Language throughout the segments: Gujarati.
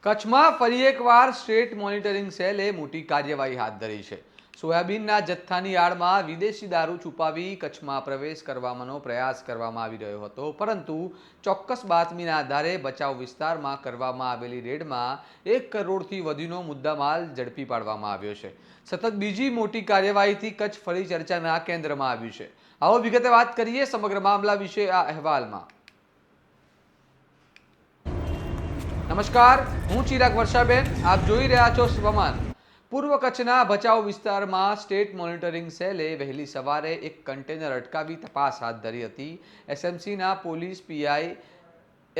કચ્છમાં ફરી એકવાર સ્ટેટ મોનિટરિંગ સેલે મોટી કાર્યવાહી હાથ ધરી છે। સોયાબીનના જથ્થાની આડમાં વિદેશી દારૂ છુપાવી કચ્છમાં પ્રવેશ કરવાનો પ્રયાસ કરવામાં આવી રહ્યો હતો, પરંતુ ચોક્કસ બાતમીના આધારે બચાવ વિસ્તારમાં કરવામાં આવેલી રેડમાં 1 કરોડથી વધુનો મુદ્દામાલ ઝડપી પાડવામાં આવ્યો છે। સતત બીજી મોટી કાર્યવાહીથી કચ્છ ફરી ચર્ચાના કેન્દ્રમાં આવ્યું છે। આવો વિગતે વાત કરીએ સમગ્ર મામલા વિશે આ અહેવાલમાં। નમસ્કાર, હું ચિરાગ વર્ષાબેન, આપ જોઈ રહ્યા છો સ્વમાન। પૂર્વ કચ્છના ભચાઉ વિસ્તારમાં સ્ટેટ મોનિટરિંગ સેલે વહેલી સવારે એક કન્ટેનર અટકાવી તપાસ હાથ ધરી હતી। એસએમસીના પોલીસ પીઆઈ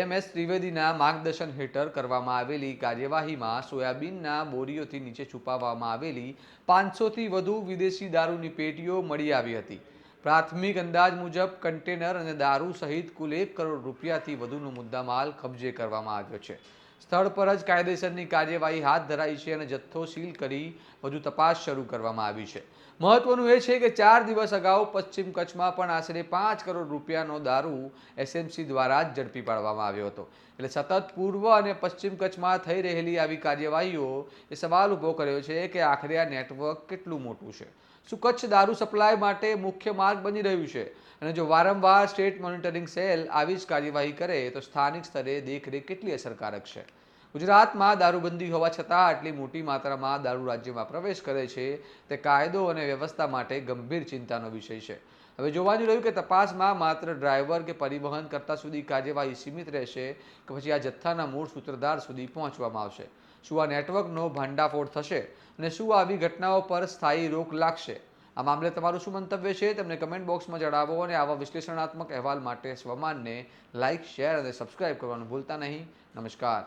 MS ત્રિવેદીના માર્ગદર્શન હેઠળ કરવામાં આવેલી કાર્યવાહીમાં સોયાબીનના બોરીઓથી નીચે છુપાવવામાં આવેલી 500થી વધુ વિદેશી દારૂની પેટીઓ મળી આવી હતી। પ્રાથમિક અંદાજ મુજબ કન્ટેનર અને દારૂ સહિત કુલ 1 કરોડ રૂપિયાથી વધુનો મુદ્દામાલ કબજે કરવામાં આવ્યો છે। સ્થળ પર જ કાયદેસરની કાર્યવાહી હાથ ધરાઈ છે અને જથ્થો સીલ કરી વધુ તપાસ શરૂ કરવામાં આવી છે। મહત્વનું એ છે કે 4 દિવસ અગાઉ પશ્ચિમ કચ્છમાં પણ આશરે 5 કરોડ રૂપિયાનો દારૂ એસએમસી દ્વારા જ ઝડપી પાડવામાં આવ્યો હતો। એટલે સતત પૂર્વ અને પશ્ચિમ કચ્છમાં થઈ રહેલી આવી કાર્યવાહીઓ એ સવાલ ઊભો કર્યો છે કે આખરે આ નેટવર્ક કેટલું મોટું છે। શું કચ્છ દારૂ સપ્લાય માટે મુખ્ય માર્ગ બની રહ્યું છે? અને જો વારંવાર સ્ટેટ મોનિટરિંગ સેલ આવી જ કાર્યવાહી કરે તો સ્થાનિક સ્તરે દેખરેખ કેટલી અસરકારક છે? ગુજરાતમાં દારૂબંધી હોવા છતાં આટલી મોટી માત્રામાં દારૂ રાજ્યમાં પ્રવેશ કરે છે તે કાયદો અને વ્યવસ્થા માટે ગંભીર ચિંતાનો વિષય છે। હવે જોવાનું રહ્યું કે તપાસમાં માત્ર ડ્રાઈવર કે પરિવહન કરતા સુધી કાર્યવાહી સીમિત રહેશે કે પછી આ જથ્થાના મૂળ સૂત્રધાર સુધી પહોંચવામાં આવશે। શું આ નેટવર્કનો ભાંડાફોડ થશે અને શું આવી ઘટનાઓ પર સ્થાયી રોક લાગશે? આ મામલે તમારું શું મંતવ્ય છે તેમને કમેન્ટ બોક્સમાં જણાવો અને આવા વિશ્લેષણાત્મક અહેવાલ માટે સ્વમાનને લાઇક, શેર અને સબસ્ક્રાઇબ કરવાનું ભૂલતા નહીં। નમસ્કાર।